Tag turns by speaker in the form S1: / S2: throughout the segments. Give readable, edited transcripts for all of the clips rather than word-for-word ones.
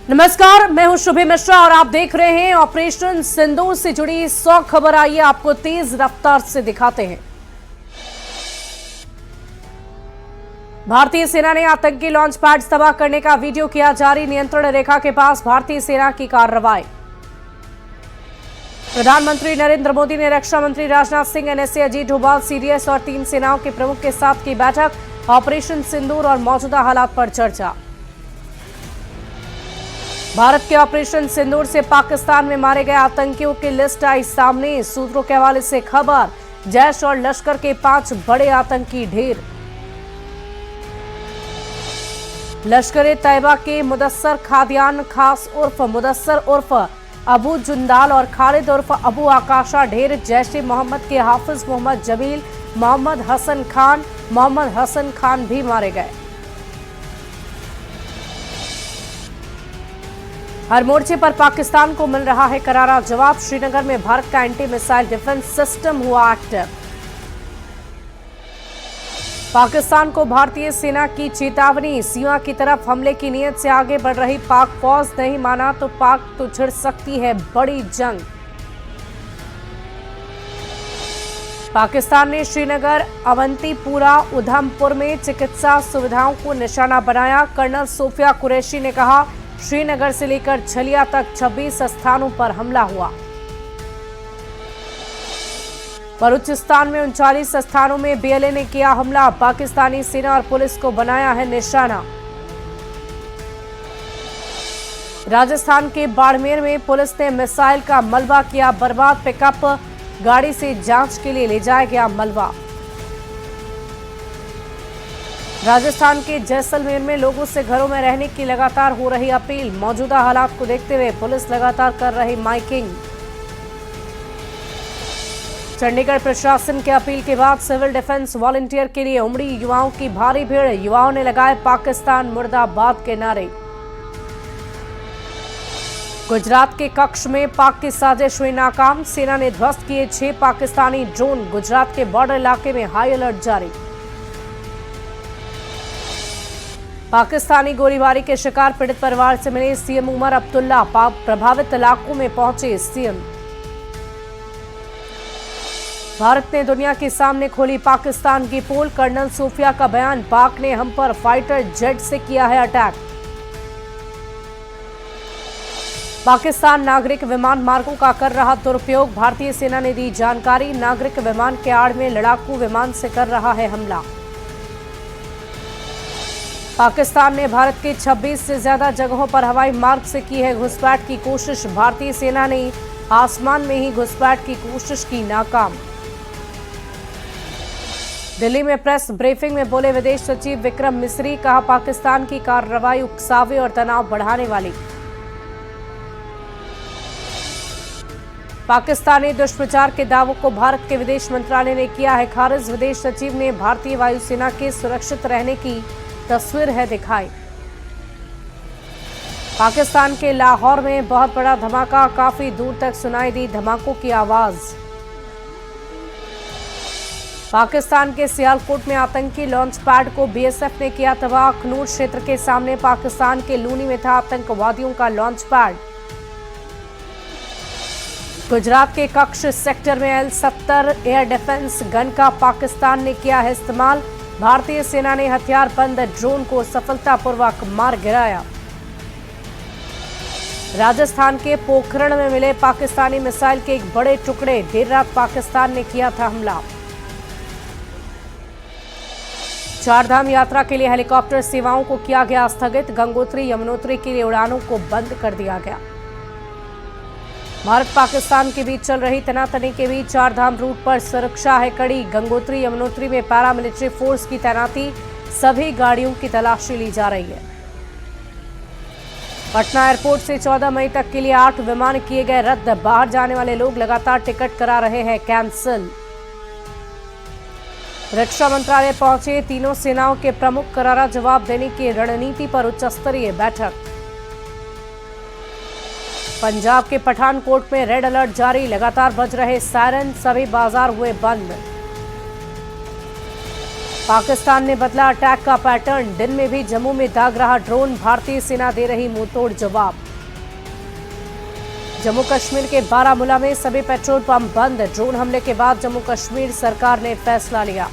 S1: नमस्कार, मैं हूं शुभी मिश्रा और आप देख रहे हैं ऑपरेशन सिंदूर से जुड़ी 100 खबर। आइए आपको तेज रफ्तार से दिखाते हैं। भारतीय सेना ने आतंकी लॉन्च पैड तबाह करने का वीडियो किया जारी। नियंत्रण रेखा के पास भारतीय सेना की कार्रवाई। प्रधानमंत्री नरेंद्र मोदी ने रक्षा मंत्री राजनाथ सिंह, एनएसए अजीत डोभाल, सीडीएस और 3 सेनाओं के प्रमुख के साथ की बैठक। ऑपरेशन सिंदूर और मौजूदा हालात पर चर्चा। भारत के ऑपरेशन सिंदूर से पाकिस्तान में मारे गए आतंकियों की लिस्ट आई सामने। सूत्रों के हवाले से खबर, जैश और लश्कर के 5 बड़े आतंकी ढेर। लश्कर तैयबा के मुदस्सर खादियान खास उर्फ मुदस्सर उर्फ अबू जुंदाल और खालिद उर्फ अबू आकाशा ढेर। जैश ए मोहम्मद के हाफिज मोहम्मद जमील, मोहम्मद हसन खान भी मारे गए। हर मोर्चे पर पाकिस्तान को मिल रहा है करारा जवाब। श्रीनगर में भारत का एंटी मिसाइल डिफेंस सिस्टम हुआ एक्टिव। पाकिस्तान को भारतीय सेना की चेतावनी। सीमा की तरफ हमले की नीयत से आगे बढ़ रही पाक फौज, नहीं माना तो पाक तो छिड़ सकती है बड़ी जंग। पाकिस्तान ने श्रीनगर, अवंतीपुरा, उधमपुर में चिकित्सा सुविधाओं को निशाना बनाया। कर्नल सोफिया कुरैशी ने कहा, श्रीनगर से लेकर छलिया तक 26 स्थानों पर हमला हुआ। बलूचिस्तान में 39 स्थानों में बीएलए ने किया हमला। पाकिस्तानी सेना और पुलिस को बनाया है निशाना। राजस्थान के बाड़मेर में पुलिस ने मिसाइल का मलबा किया बर्बाद। पिकअप गाड़ी से जांच के लिए ले जाया गया मलबा। राजस्थान के जैसलमेर में लोगों से घरों में रहने की लगातार हो रही अपील। मौजूदा हालात को देखते हुए पुलिस लगातार कर रही माइकिंग। चंडीगढ़ प्रशासन की अपील के बाद सिविल डिफेंस वॉलंटियर के लिए उमड़ी युवाओं की भारी भीड़। युवाओं ने लगाए पाकिस्तान मुर्दाबाद के नारे। गुजरात के कक्ष में पाक की साजिश हुई नाकाम। सेना ने ध्वस्त किए 6 पाकिस्तानी ड्रोन। गुजरात के बॉर्डर इलाके में हाई अलर्ट जारी। पाकिस्तानी गोलीबारी के शिकार पीड़ित परिवार से मिले सीएम उमर अब्दुल्ला। प्रभावित इलाकों में पहुंचे सीएम। भारत ने दुनिया के सामने खोली पाकिस्तान की पोल। कर्नल सोफिया का बयान, पाक ने हम पर फाइटर जेट से किया है अटैक। पाकिस्तान नागरिक विमान मार्गों का कर रहा दुरुपयोग। भारतीय सेना ने दी जानकारी, नागरिक विमान के आड़ में लड़ाकू विमान से कर रहा है हमला। पाकिस्तान ने भारत के 26 से ज्यादा जगहों पर हवाई मार्ग से की है घुसपैठ की कोशिश। भारतीय सेना ने आसमान में ही घुसपैठ की कोशिश की नाकाम। दिल्ली में प्रेस ब्रीफिंग में बोले विदेश सचिव विक्रम मिस्री, कहा पाकिस्तान की कार्रवाई उकसावे और तनाव बढ़ाने वाली। पाकिस्तानी दुष्प्रचार के दावों को भारत के विदेश मंत्रालय ने किया है खारिज। विदेश सचिव ने भारतीय वायुसेना के सुरक्षित रहने की तस्वीर है दिखाई। पाकिस्तान के लाहौर में बहुत बड़ा धमाका, काफी दूर तक सुनाई दी धमाकों की आवाज। पाकिस्तान के सियालकोट में आतंकी लॉन्च पैड को बीएसएफ ने किया तबाह। अखनूर क्षेत्र के सामने पाकिस्तान के लूनी में था आतंकवादियों का लॉन्च पैड। गुजरात के कक्ष सेक्टर में L-70 एयर डिफेंस गन का पाकिस्तान ने किया है इस्तेमाल। भारतीय सेना ने हथियारबंद ड्रोन को सफलतापूर्वक मार गिराया। राजस्थान के पोखरण में मिले पाकिस्तानी मिसाइल के एक बड़े टुकड़े। देर रात पाकिस्तान ने किया था हमला। चारधाम यात्रा के लिए हेलीकॉप्टर सेवाओं को किया गया स्थगित। गंगोत्री यमुनोत्री के लिए उड़ानों को बंद कर दिया गया। भारत पाकिस्तान के बीच चल रही तनातनी के बीच चारधाम रूट पर सुरक्षा है कड़ी। गंगोत्री यमुनोत्री में पैरामिलिट्री फोर्स की तैनाती। सभी गाड़ियों की तलाशी ली जा रही है। पटना एयरपोर्ट से 14 मई तक के लिए 8 विमान किए गए रद्द। बाहर जाने वाले लोग लगातार टिकट करा रहे हैं कैंसिल। रक्षा मंत्रालय पहुंचे तीनों सेनाओं के प्रमुख, करारा जवाब देने की रणनीति पर उच्च स्तरीय बैठक। पंजाब के पठानकोट में रेड अलर्ट जारी, लगातार बज रहे सायरन, सभी बाजार हुए बंद। पाकिस्तान ने बदला अटैक का पैटर्न, दिन में भी जम्मू में दाग रहा ड्रोन, भारतीय सेना दे रही मुंहतोड़ जवाब। जम्मू कश्मीर के बारामूला में सभी पेट्रोल पंप बंद, ड्रोन हमले के बाद जम्मू कश्मीर सरकार ने फैसला लिया।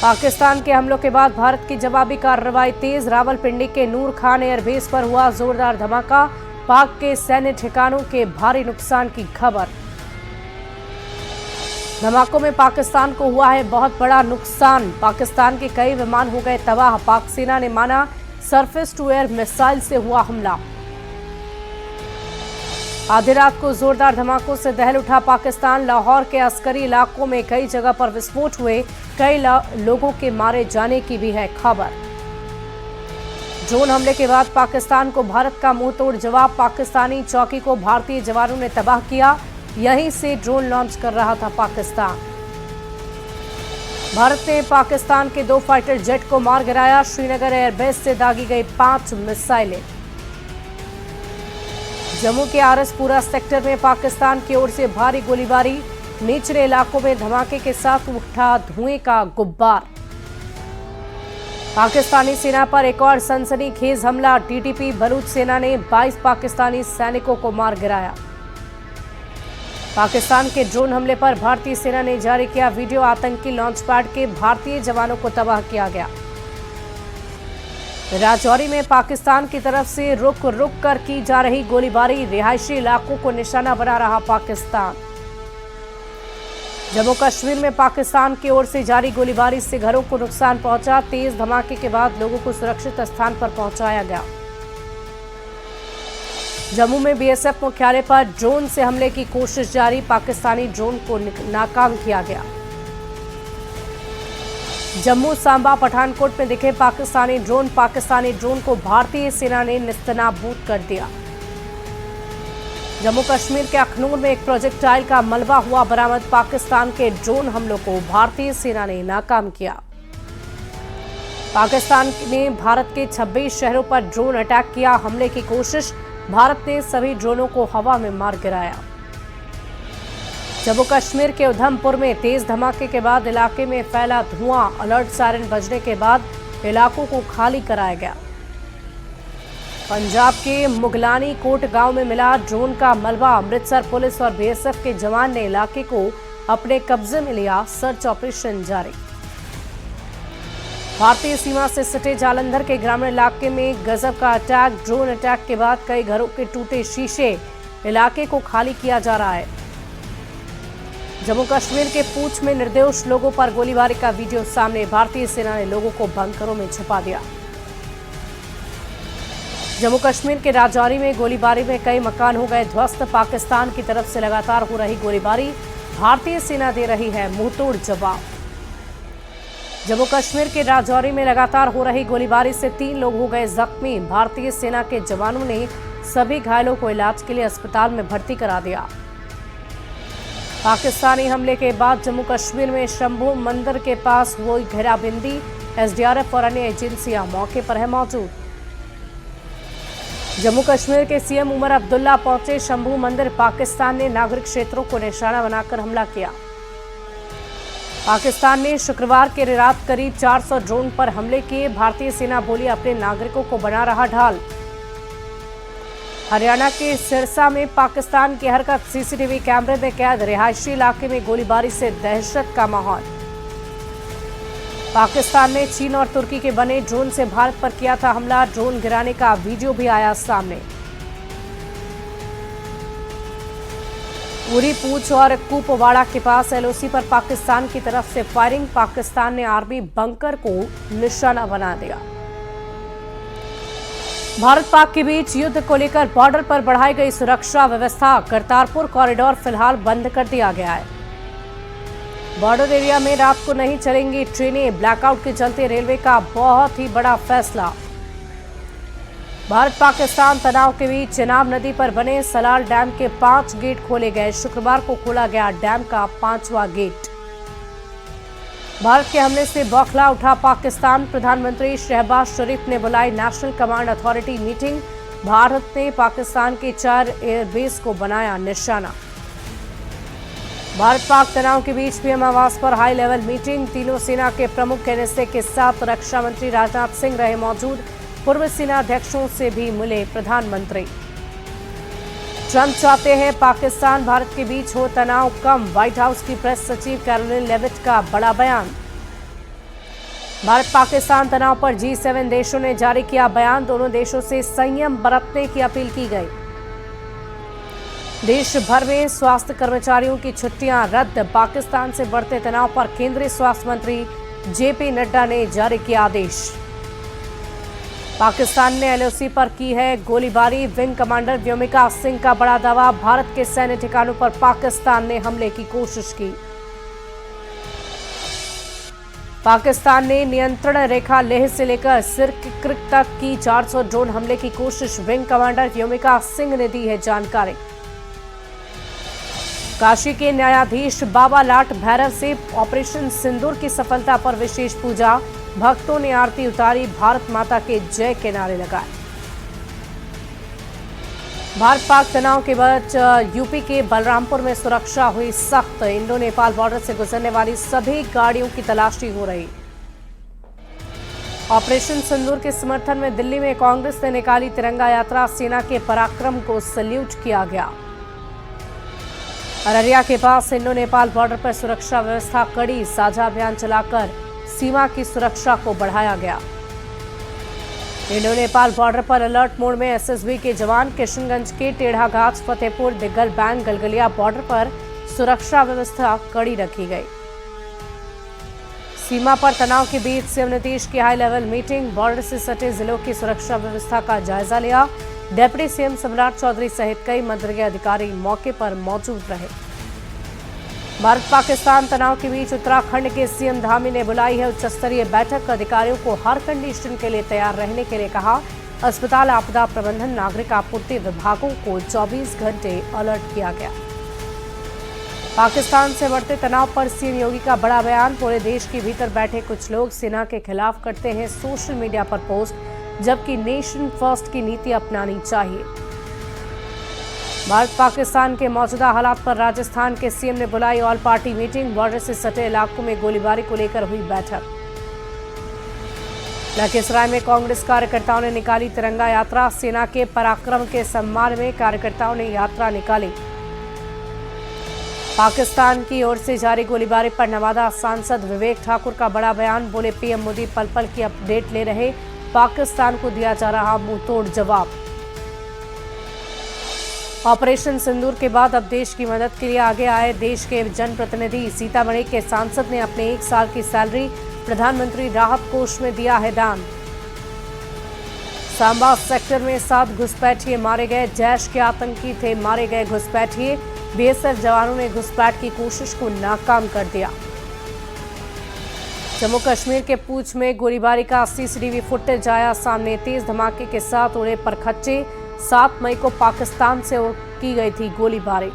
S1: पाकिस्तान के हमलों के बाद भारत की जवाबी कार्रवाई तेज, रावलपिंडी के नूर खान एयरबेस पर हुआ जोरदार धमाका, पाक के सैन्य ठिकानों के भारी नुकसान की खबर। धमाकों में पाकिस्तान को हुआ है बहुत बड़ा नुकसान, पाकिस्तान के कई विमान हो गए तबाह, पाक सेना ने माना सरफेस टू एयर मिसाइल से हुआ हमला। आधी रात को जोरदार धमाकों से दहल उठा पाकिस्तान, लाहौर के अस्करी इलाकों में कई जगह पर विस्फोट हुए, कई लोगों के मारे जाने की भी है खबर। ड्रोन हमले के बाद पाकिस्तान को भारत का मुंहतोड़ जवाब, पाकिस्तानी चौकी को भारतीय जवानों ने तबाह किया, यहीं से ड्रोन लॉन्च कर रहा था पाकिस्तान। भारत ने पाकिस्तान के 2 फाइटर जेट को मार गिराया, श्रीनगर एयरबेस से दागी गई 5 मिसाइलें। जम्मू के आरएसपुरा सेक्टर में पाकिस्तान की ओर से भारी गोलीबारी, निचले इलाकों में धमाके के साथ उठा धुएं का गुब्बार। पाकिस्तानी सेना पर एक और सनसनीखेज हमला, टीटीपी बलूच सेना ने 22 पाकिस्तानी सैनिकों को मार गिराया। पाकिस्तान के ड्रोन हमले पर भारतीय सेना ने जारी किया वीडियो, आतंकी लॉन्च पैड के भारतीय जवानों को तबाह किया गया। राजौरी में पाकिस्तान की तरफ से रुक कर की जा रही गोलीबारी, रिहायशी इलाकों को निशाना बना रहा पाकिस्तान। जम्मू कश्मीर में पाकिस्तान की ओर से जारी गोलीबारी से घरों को नुकसान पहुंचा, तेज धमाके के बाद लोगों को सुरक्षित स्थान पर पहुंचाया गया। जम्मू में बीएसएफ मुख्यालय पर ड्रोन से हमले की कोशिश जारी, पाकिस्तानी ड्रोन को नाकाम किया गया। जम्मू, सांबा, पठानकोट में दिखे पाकिस्तानी ड्रोन को भारतीय सेना ने नेस्तनाबूद कर दिया। जम्मू कश्मीर के अखनूर में एक प्रोजेक्टाइल का मलबा हुआ बरामद, पाकिस्तान के ड्रोन हमलों को भारतीय सेना ने नाकाम किया। पाकिस्तान ने भारत के 26 शहरों पर ड्रोन अटैक किया, हमले की कोशिश, भारत ने सभी ड्रोनों को हवा में मार गिराया। जम्मू कश्मीर के उधमपुर में तेज धमाके के बाद इलाके में फैला धुआं, अलर्ट सायरन बजने के बाद इलाकों को खाली कराया गया। पंजाब के मुगलानी कोट गांव में मिला ड्रोन का मलबा, अमृतसर पुलिस और बीएसएफ के जवान ने इलाके को अपने कब्जे में लिया, सर्च ऑपरेशन जारी। भारतीय सीमा से सटे जालंधर के ग्रामीण इलाके में गजब का अटैक, ड्रोन अटैक के बाद कई घरों के टूटे शीशे, इलाके को खाली किया जा रहा है। जम्मू कश्मीर के पूंछ में निर्दोष लोगों पर गोलीबारी का वीडियो सामने, भारतीय सेना ने लोगों को बंकरों में छिपा दिया। जम्मू कश्मीर के राजौरी में गोलीबारी में कई मकान हो गए ध्वस्त, पाकिस्तान की तरफ से लगातार हो रही गोलीबारी, भारतीय सेना दे रही है मुंहतोड़ जवाब। जम्मू कश्मीर के राजौरी में लगातार हो रही गोलीबारी से 3 लोग हो गए जख्मी, भारतीय सेना के जवानों ने सभी घायलों को इलाज के लिए अस्पताल में भर्ती करा दिया। पाकिस्तानी हमले के बाद जम्मू कश्मीर में शंभू मंदिर के पास हुई घेराबंदी, एसडीआरएफ और अन्य एजेंसियां मौके पर है मौजूद। जम्मू कश्मीर के सीएम उमर अब्दुल्ला पहुंचे शंभू मंदिर, पाकिस्तान ने नागरिक क्षेत्रों को निशाना बनाकर हमला किया। पाकिस्तान ने शुक्रवार की रात करीब 400 ड्रोन पर हमले किए, भारतीय सेना बोली अपने नागरिकों को बना रहा ढाल। हरियाणा के सिरसा में पाकिस्तान की हरकत, सीसीटीवी कैमरे में कैद, रिहायशी इलाके में गोलीबारी से दहशत का माहौल। पाकिस्तान ने चीन और तुर्की के बने ड्रोन से भारत पर किया था हमला, ड्रोन गिराने का वीडियो भी आया सामने। उरी, पूंछ और कुपवाड़ा के पास एलओसी पर पाकिस्तान की तरफ से फायरिंग, पाकिस्तान ने आर्मी बंकर को निशाना बना दिया। भारत पाक के बीच युद्ध को लेकर बॉर्डर पर बढ़ाई गई सुरक्षा व्यवस्था, करतारपुर कॉरिडोर फिलहाल बंद कर दिया गया है। बॉर्डर एरिया में रात को नहीं चलेंगी ट्रेनें, ब्लैकआउट के चलते रेलवे का बहुत ही बड़ा फैसला। भारत पाकिस्तान तनाव के बीच चिनाब नदी पर बने सलाल डैम के 5 गेट खोले गए, शुक्रवार को खोला गया डैम का 5वां गेट। भारत के हमले से बौखला उठा पाकिस्तान, प्रधानमंत्री शहबाज शरीफ ने बुलाई national command authority meeting, Bharat ने पाकिस्तान के 4 एयरबेस को बनाया निशाना। भारत पाक तनाव के बीच पीएम आवास पर हाई लेवल मीटिंग। तीनों सेना के प्रमुख एनएसए के साथ रक्षा मंत्री राजनाथ सिंह रहे मौजूद। पूर्व सेना अध्यक्षों से भी मिले प्रधानमंत्री। ट्रंप चाहते हैं पाकिस्तान भारत के बीच हो तनाव कम। व्हाइट हाउस की प्रेस सचिव कैरोलिन लेविट का बड़ा बयान। भारत पाकिस्तान तनाव पर G7 देशों ने जारी किया बयान। दोनों देशों से संयम बरतने की अपील की गई। देश भर में स्वास्थ्य कर्मचारियों की छुट्टियां रद्द। पाकिस्तान से बढ़ते तनाव पर केंद्रीय स्वास्थ्य मंत्री JP नड्डा ने जारी किया आदेश। पाकिस्तान ने LOC पर की है गोलीबारी। विंग कमांडर व्योमिका सिंह का बड़ा दावा। भारत के सैन्य ठिकानों पर पाकिस्तान ने हमले की कोशिश की। पाकिस्तान ने नियंत्रण रेखा लेह से लेकर सिरक्रिक तक की 400 ड्रोन हमले की कोशिश। विंग कमांडर व्योमिका सिंह ने दी है जानकारी। काशी के न्यायाधीश बाबा लाट भैरव से ऑपरेशन सिंदूर की सफलता पर विशेष पूजा। भक्तों ने आरती उतारी। भारत माता के जय के नारे लगाए। भारत पाक तनाव के बीच यूपी के बलरामपुर में सुरक्षा हुई सख्त। इंडो नेपाल बॉर्डर से गुजरने वाली सभी गाड़ियों की तलाशी हो रही। ऑपरेशन सिंदूर के समर्थन में दिल्ली में कांग्रेस ने निकाली तिरंगा यात्रा। सेना के पराक्रम को सैल्यूट किया गया। अररिया के पास इंडो नेपाल बॉर्डर पर सुरक्षा व्यवस्था कड़ी। साझा अभियान चलाकर सीमा की सुरक्षा को बढ़ाया गया। इंडो नेपाल बॉर्डर पर अलर्ट मोड में SSB के जवान। किशनगंज के टेढ़ा घाट, फतेहपुर, दिग्गल बैंक, गलगलिया बॉर्डर पर सुरक्षा व्यवस्था कड़ी रखी गई। सीमा पर तनाव के बीच सीएम नीतीश की हाई लेवल मीटिंग। बॉर्डर से सटे जिलों की सुरक्षा व्यवस्था का जायजा लिया। डिप्टी सीएम सम्राट चौधरी सहित कई मंत्रीय अधिकारी मौके पर मौजूद रहे। भारत पाकिस्तान तनाव के बीच उत्तराखंड के सीएम धामी ने बुलाई है उच्च स्तरीय बैठक। अधिकारियों को हर कंडीशन के लिए तैयार रहने के लिए कहा। अस्पताल, आपदा प्रबंधन, नागरिक आपूर्ति विभागों को 24 घंटे अलर्ट किया गया। पाकिस्तान से बढ़ते तनाव पर सीएम योगी का बड़ा बयान। पूरे देश के भीतर बैठे कुछ लोग सेना के खिलाफ करते हैं सोशल मीडिया पर पोस्ट, जबकि नेशन फर्स्ट की नीति अपनानी चाहिए। भारत पाकिस्तान के मौजूदा हालात पर राजस्थान के सीएम ने बुलाई ऑल पार्टी मीटिंग। बॉर्डर से सटे इलाकों में गोलीबारी को लेकर हुई बैठक। लखीसराय में कांग्रेस कार्यकर्ताओं ने निकाली तिरंगा यात्रा। सेना के पराक्रम के सम्मान में कार्यकर्ताओं ने यात्रा निकाली। पाकिस्तान की ओर से जारी गोलीबारी पर नवादा सांसद विवेक ठाकुर का बड़ा बयान। बोले पीएम मोदी पल पल की अपडेट ले रहे, पाकिस्तान को दिया जा रहा मुंहतोड़ जवाब। ऑपरेशन सिंदूर के बाद अब देश की मदद के लिए आगे आए देश के जनप्रतिनिधि। सीतामढ़ी के सांसद ने अपने 1 साल की सैलरी प्रधानमंत्री राहत कोष में दिया है दान। सांबा सेक्टर में 7 घुसपैठिए मारे गए। जैश के आतंकी थे मारे गए घुसपैठिए। BSF जवानों ने घुसपैठ की कोशिश को नाकाम कर दिया। जम्मू कश्मीर के पूंछ में गोलीबारी का CCTV फुटेज आया सामने। तेज धमाके के साथ उड़े परखच्चे। 7 मई को पाकिस्तान से की गई थी गोलीबारी।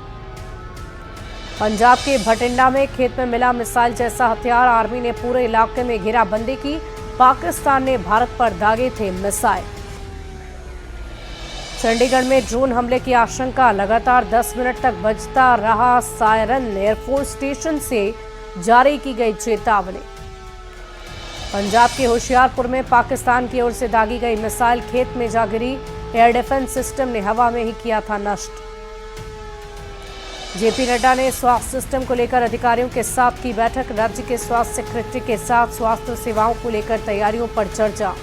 S1: पंजाब के भटिंडा में खेत में मिला मिसाइल जैसा हथियार। आर्मी ने पूरे इलाके में घेराबंदी की। पाकिस्तान ने भारत पर दागे थे मिसाइल। चंडीगढ़ में ड्रोन हमले की आशंका। लगातार 10 मिनट तक बजता रहा सायरन। एयरफोर्स स्टेशन से जारी की गई चेतावनी। पंजाब के होशियारपुर में पाकिस्तान की ओर से दागी गई मिसाइल खेत में जा गिरी। एयर डिफेंस सिस्टम ने हवा में ही किया था नष्ट। JP नड्डा ने स्वास्थ्य सिस्टम को लेकर अधिकारियों के साथ की बैठक। राज्य के स्वास्थ्य सेक्रेटरी के साथ स्वास्थ्य सेवाओं को लेकर तैयारियों पर चर्चा।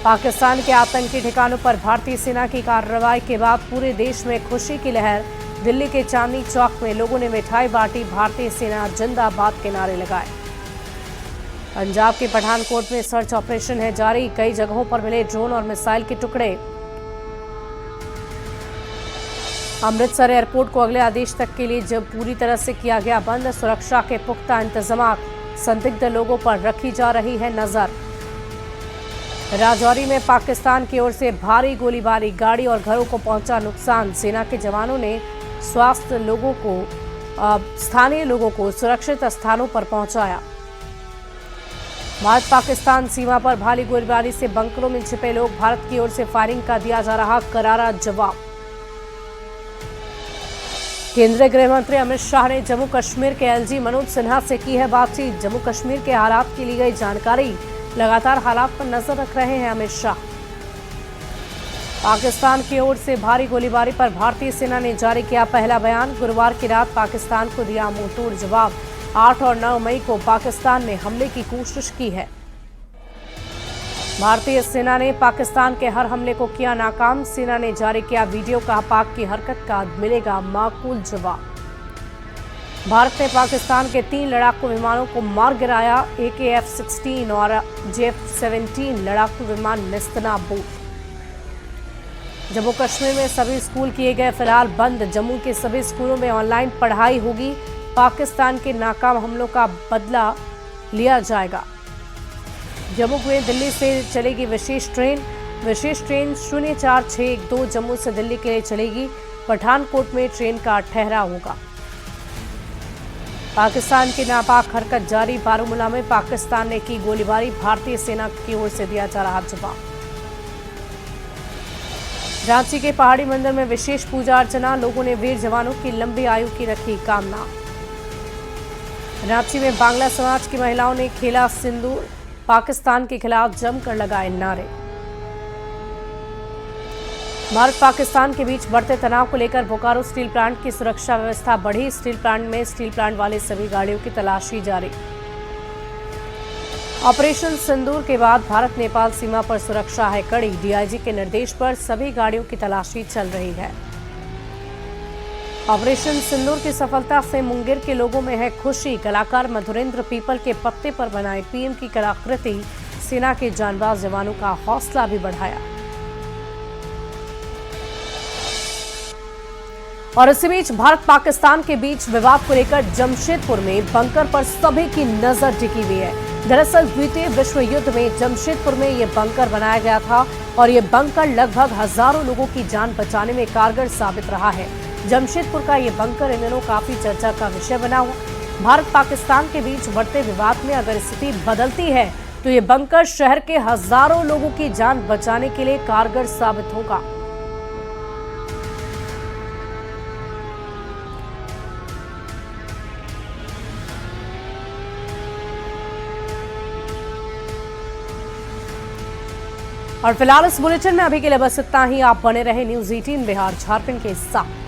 S1: पाकिस्तान के आतंकी ठिकानों पर भारतीय सेना की कार्रवाई के बाद पूरे देश में खुशी की लहर। दिल्ली के चांदनी चौक में लोगों ने मिठाई बांटी। भारतीय सेना जिंदाबाद के नारे लगाए। पंजाब के पठानकोट में सर्च ऑपरेशन है जारी। कई जगहों पर मिले ड्रोन और मिसाइल के टुकड़े। अमृतसर एयरपोर्ट को अगले आदेश तक के लिए जब पूरी तरह से किया गया बंद। सुरक्षा के पुख्ता इंतजाम। संदिग्ध लोगों पर रखी जा रही है नजर। राजौरी में पाकिस्तान की ओर से भारी गोलीबारी। गाड़ी और घरों को पहुंचा नुकसान। सेना के जवानों ने स्थानीय लोगों को सुरक्षित स्थानों पर पहुंचाया। भारत पाकिस्तान सीमा पर भारी गोलीबारी से बंकरों में छिपे लोग। भारत की ओर से फायरिंग का दिया जा रहा करारा जवाब। केंद्रीय गृह मंत्री अमित शाह ने जम्मू कश्मीर के एलजी मनोज सिन्हा से की है बातचीत। जम्मू कश्मीर के हालात की ली गई जानकारी। लगातार हालात पर नजर रख रहे हैं अमित शाह। पाकिस्तान की ओर से भारी गोलीबारी पर भारतीय सेना ने जारी किया पहला बयान। गुरुवार की रात पाकिस्तान को दिया मुंहतोड़ जवाब। 8 और 9 मई को पाकिस्तान ने हमले की कोशिश की है। भारतीय सेना ने पाकिस्तान के हर हमले को किया नाकाम। सेना ने जारी किया वीडियो, कहा पाक की हरकत का मिलेगा माकूल जवाब। भारत ने पाकिस्तान के 3 लड़ाकू विमानों को मार गिराया। AKF-16 और JF-17 लड़ाकू विमान नेस्तनाबूद। जम्मू कश्मीर में सभी स्कूल किए गए फिलहाल बंद। जम्मू के सभी स्कूलों में ऑनलाइन पढ़ाई होगी। पाकिस्तान के नाकाम हमलों का बदला लिया जाएगा। जम्मू में दिल्ली से चलेगी विशेष ट्रेन 0462 जम्मू से दिल्ली के लिए चलेगी। पठानकोट में ट्रेन का ठहराव होगा। पाकिस्तान की नापाक हरकत जारी। बारामूला में पाकिस्तान ने की गोलीबारी। भारतीय सेना की ओर से दिया जा रहा जवाब। रांची के पहाड़ी मंदिर में विशेष पूजा अर्चना। लोगों ने वीर जवानों की लंबी आयु की रखी कामना। रांची में बांग्ला समाज की महिलाओं ने खेला सिंदूर। पाकिस्तान के खिलाफ जमकर लगाए नारे। भारत पाकिस्तान के बीच बढ़ते तनाव को लेकर बोकारो स्टील प्लांट की सुरक्षा व्यवस्था बढ़ी। स्टील प्लांट वाले सभी गाड़ियों की तलाशी जारी। ऑपरेशन सिंदूर के बाद भारत नेपाल सीमा पर सुरक्षा है कड़ी। डीआईजी के निर्देश पर सभी गाड़ियों की तलाशी चल रही है। ऑपरेशन सिंदूर की सफलता से मुंगेर के लोगों में है खुशी। कलाकार मधुरेंद्र पीपल के पत्ते पर बनाए पीएम की कलाकृति सेना के जांबाज जवानों का हौसला भी बढ़ाया। और इसी बीच भारत पाकिस्तान के बीच विवाद को लेकर जमशेदपुर में बंकर पर सभी की नजर टिकी हुई है। दरअसल द्वितीय विश्व युद्ध में जमशेदपुर में यह बंकर बनाया गया था और यह बंकर लगभग हजारों लोगों की जान बचाने में कारगर साबित रहा है। जमशेदपुर का ये बंकर इन दिनों काफी चर्चा का विषय बना हुआ। भारत पाकिस्तान के बीच बढ़ते विवाद में अगर स्थिति बदलती है तो ये बंकर शहर के हजारों लोगों की जान बचाने के लिए कारगर साबित होगा। और फिलहाल इस बुलेटिन में अभी के लिए बस इतना ही। आप बने रहे न्यूज़ 18 बिहार झारखंड के साथ।